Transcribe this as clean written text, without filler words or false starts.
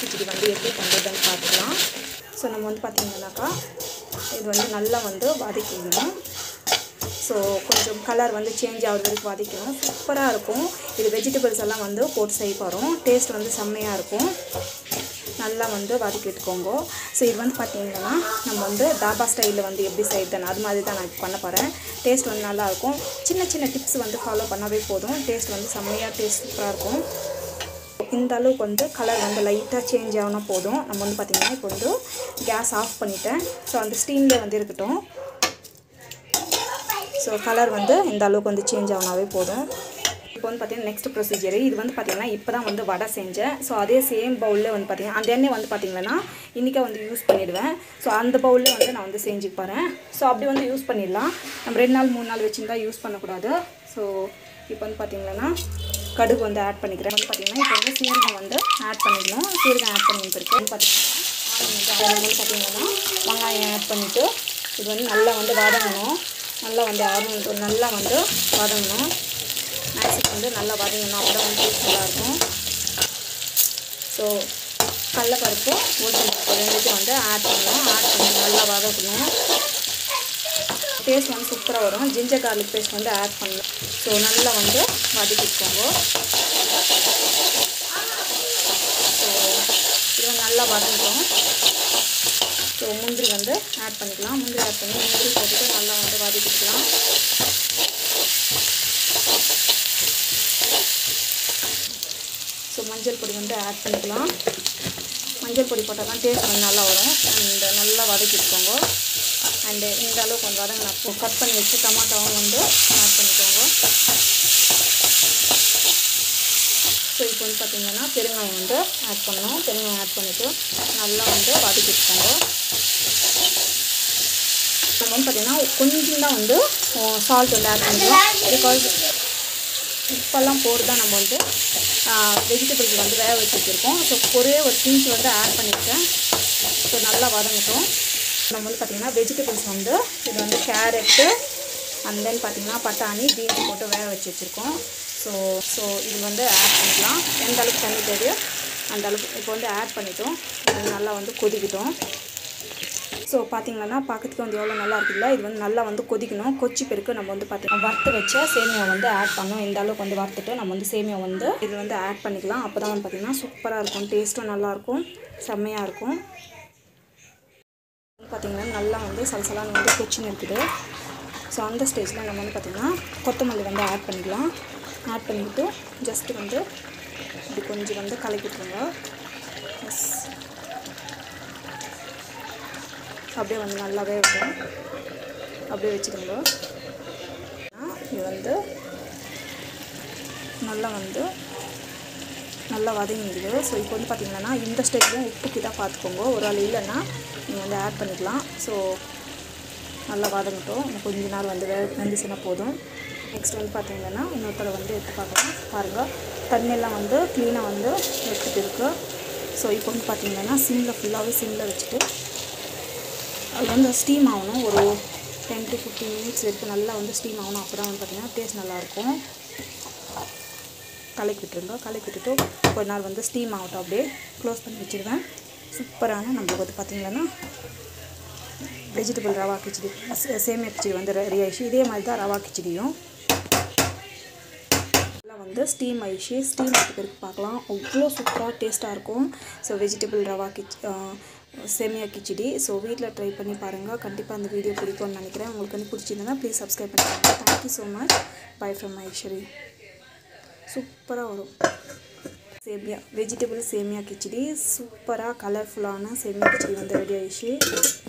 கிச்சடி வந்து எப்படி பண்ணுறதுன்னு பார்க்கலாம். ஸோ நம்ம வந்து பார்த்திங்கன்னாக்கா இது வந்து நல்லா வந்து வதக்கிடணும். ஸோ கொஞ்சம் கலர் வந்து சேஞ்ச் ஆகுது வரைக்கும் வதக்கணும். சூப்பராக இருக்கும். இது வெஜிடபிள்ஸ் எல்லாம் வந்து போட்டு செய்ய போகிறோம். டேஸ்ட் வந்து செம்மையாக இருக்கும். நல்லா வந்து வதக்கிட்டுக்கோங்க. ஸோ இது வந்து பார்த்திங்கன்னா நம்ம வந்து தாபா ஸ்டைலில் வந்து எப்படி செய்யுதுன்னு அது மாதிரி தான் நான் இப்போ பண்ண போகிறேன். டேஸ்ட் வந்து நல்லாயிருக்கும். சின்ன சின்ன டிப்ஸ் வந்து ஃபாலோ பண்ணாவே போதும். டேஸ்ட் வந்து செம்மையாக டேஸ்ட் சூப்பராக இருக்கும். இந்த அளவுக்கு வந்து கலர் வந்து லைட்டாக சேஞ்ச் ஆகினா போதும். நம்ம வந்து பார்த்திங்கன்னா இப்போ வந்து கேஸ் ஆஃப் பண்ணிவிட்டேன். ஸோ அந்த ஸ்டீமில் வந்து இருக்கட்டும். ஸோ கலர் வந்து இந்த அளவுக்கு வந்து சேஞ்ச் ஆகினாவே போதும். இப்போ வந்து பார்த்திங்கன்னா நெக்ஸ்ட் ப்ரொசீஜர் இது வந்து பார்த்திங்கன்னா இப்போ தான் வந்து வடை செஞ்சேன். ஸோ அதே சேம் பவுலில் வந்து பார்த்திங்கன்னா அந்த எண்ணெய் வந்து பார்த்திங்கன்னா இன்றைக்கி வந்து யூஸ் பண்ணிவிடுவேன். ஸோ அந்த பவுலில் வந்து நான் வந்து செஞ்சு போகிறேன். ஸோ அப்படி வந்து யூஸ் பண்ணிடலாம். நம்ம 2 நாள் 3 நாள் வச்சுருந்தா யூஸ் பண்ணக்கூடாது. ஸோ இப்போ வந்து பார்த்திங்கன்னா கடுகு வந்து ஆட் பண்ணிக்கிறேன். வந்து பார்த்திங்கன்னா இப்போ வந்து சீரகம் வந்து ஆட் பண்ணிடணும். சீரகம் ஆட் பண்ணிட்டு இருக்கு வந்து பார்த்திங்கன்னா வெங்காயம் ஆட் பண்ணிவிட்டு இது வந்து நல்லா வந்து வதங்கணும். நல்லா வந்து நல்லா வந்து வதங்கணும். மேக்ஸிமம் வந்து நல்லா வதங்கணும். அப்போ தான் வந்து டேஸ்ட் நல்லாயிருக்கும். ஸோ கடலைப்பருப்பு உளுத்தம்பருப்பு ரெண்டுத்தையும் வந்து ஆட் பண்ணணும். ஆட் பண்ணி நல்லா வதக்கணும். டேஸ்ட் வந்து சூப்பராக வரும். ஜிஞ்சர் கார்லிக் பேஸ்ட் வந்து ஆட் பண்ணணும். ஸோ நல்லா வந்து வதக்கிக்கோங்க. ஸோ இது வந்து நல்லா வதங்கிடும். ஸோ முந்திரி வந்து ஆட் பண்ணிக்கலாம். முந்திரி ஆட் பண்ணி முந்திரி போட்டுட்டு நல்லா வந்து வதக்கிக்கலாம். ஸோ மஞ்சள் பொடி வந்து ஆட் பண்ணிக்கலாம். மஞ்சள் பொடி போட்டால் தான் டேஸ்ட் வந்து நல்லா வரும். அண்ட் நல்லா வதக்கிக்கோங்க. அண்டு இந்த அளவுக்கு வந்து வதங்கினா கட் பண்ணி வச்சு டமாட்டோவும் வந்து ஆட் பண்ணிக்கோங்க. ஸோ இப்போ வந்து பார்த்திங்கன்னா பெருங்காயம் வந்து ஆட் பண்ணணும். பெருங்காயம் ஆட் பண்ணிவிட்டு நல்லா வந்து வதக்கிக்கோங்க. நம்ம வந்து பார்த்திங்கன்னா கொஞ்சம் தான் வந்து சால்ட் வந்து ஆட் பண்ணிக்கலாம். பிகாஸ் உப்பெல்லாம் போட்டு தான் நம்ம வந்து வெஜிடபிள்ஸ் வந்து வேக வச்சுருக்கோம். ஸோ ஒரே ஒரு பிஞ்ச் வந்து ஆட் பண்ணியிருக்கேன். ஸோ நல்லா வதங்கட்டும். நம்ம வந்து பார்த்திங்கன்னா வெஜிடபிள்ஸ் வந்து இது வந்து கேரட்டு அண்ட் தென் பார்த்திங்கன்னா பட்டாணி பீன்ஸ் போட்டு வேக வச்சுருக்கோம். ஸோ இது வந்து ஆட் பண்ணிக்கலாம். எந்த அளவுக்கு தண்ணி தேவையோ அந்த அளவுக்கு இப்போ வந்து ஆட் பண்ணிட்டோம். இது நல்லா வந்து கொதிக்கிட்டோம். ஸோ பார்த்திங்கன்னா பார்க்கறதுக்கு வந்து எவ்வளோ நல்லா இருக்குல்ல. இது வந்து நல்லா வந்து கொதிக்கணும். கொச்சி பெருக்கு நம்ம வந்து பார்த்திங்கன்னா வறுத்து வச்ச சேமியா வந்து ஆட் பண்ணோம். இந்த அளவுக்கு வந்து வறுத்துட்டு நம்ம வந்து சேமியா வந்து இது வந்து ஆட் பண்ணிக்கலாம். அப்போ தான் வந்து பார்த்திங்கன்னா சூப்பராக இருக்கும். டேஸ்ட்டும் நல்லாயிருக்கும். செம்மையாக இருக்கும். பார்த்திங்கன்னா நல்லா வந்து சலசலான்னு வந்து கொச்சின்னு இருக்குது. ஸோ அந்த ஸ்டேஜில் நம்ம வந்து பார்த்திங்கன்னா கொத்தமல்லி வந்து ஆட் பண்ணிக்கலாம். ஆட் பண்ணிவிட்டு ஜஸ்ட்டு வந்து இப்படி கொஞ்சம் வந்து கலக்கிட்டுருங்க. எஸ் அப்படியே வந்து நல்லாவே இருக்கும். அப்படியே வச்சுருங்க. இது வந்து நல்லா வதங்கிடுது. ஸோ இப்போ வந்து பார்த்திங்கன்னா இந்த ஸ்டேஜில் உப்பு கிட்ட பார்த்துக்கோங்க. ஒரு ஆள் இல்லைன்னா நீங்கள் வந்து ஆட் பண்ணிக்கலாம். ஸோ நல்லா வதங்கட்டும். கொஞ்ச நாள் வந்து வெந்துச்சுன்னா போதும். நெக்ஸ்ட் வந்து பார்த்திங்கன்னா இன்னொருத்தரை வந்து எடுத்து பார்க்கலாம். பாருங்கள் தண்ணியெல்லாம் வந்து க்ளீனாக வந்து எடுத்துகிட்டு இருக்குது. ஸோ இப்போ வந்து பார்த்திங்கன்னா ஃபுல்லாகவே சிம்மில் வச்சுட்டு அது வந்து ஸ்டீம் ஆகணும். ஒரு 10 to 15 மினிட்ஸ் வரைக்கும் நல்லா வந்து ஸ்டீம் ஆகணும். அப்போ தான் வந்து பார்த்திங்கன்னா டேஸ்ட் நல்லாயிருக்கும். கலக்கி விட்டுருங்க. கலக்கி விட்டுட்டு கொஞ்ச நாள் வந்து ஸ்டீம் ஆகட்டும். அப்படியே க்ளோஸ் பண்ணி வச்சுருவேன். சூப்பரான நம்மளுக்கு வந்து பார்த்திங்கன்னா வெஜிடபிள் ரவா கிச்சடி சேமியா கிச்சடி வந்து ரெடி ஆயிடுச்சு. இதே மாதிரி தான் ரவா கிச்சடியும் எல்லாம் வந்து ஸ்டீம் ஆயிடுச்சு. ஸ்டீம் ஆகிட்டு பிறகு பார்க்கலாம். அவ்வளோ சூப்பராக டேஸ்ட்டாக இருக்கும். ஸோ வெஜிடபிள் ரவா சேமியா கிச்சடி. ஸோ வீட்டில் ட்ரை பண்ணி பாருங்கள். கண்டிப்பாக அந்த வீடியோ பிடிக்கும்னு நினைக்கிறேன். உங்களுக்கு வந்து பிடிச்சிருந்தா ப்ளீஸ் சப்ஸ்கிரைப் பண்ணிக்கோங்க. Thank you so much. By from Ishari. சூப்பராக வரும் வெஜிடபிள் சேமியா கிச்சடி. சூப்பராக கலர்ஃபுல்லான சேமியா கிச்சடி வந்து ரெடி ஆயிடுச்சு.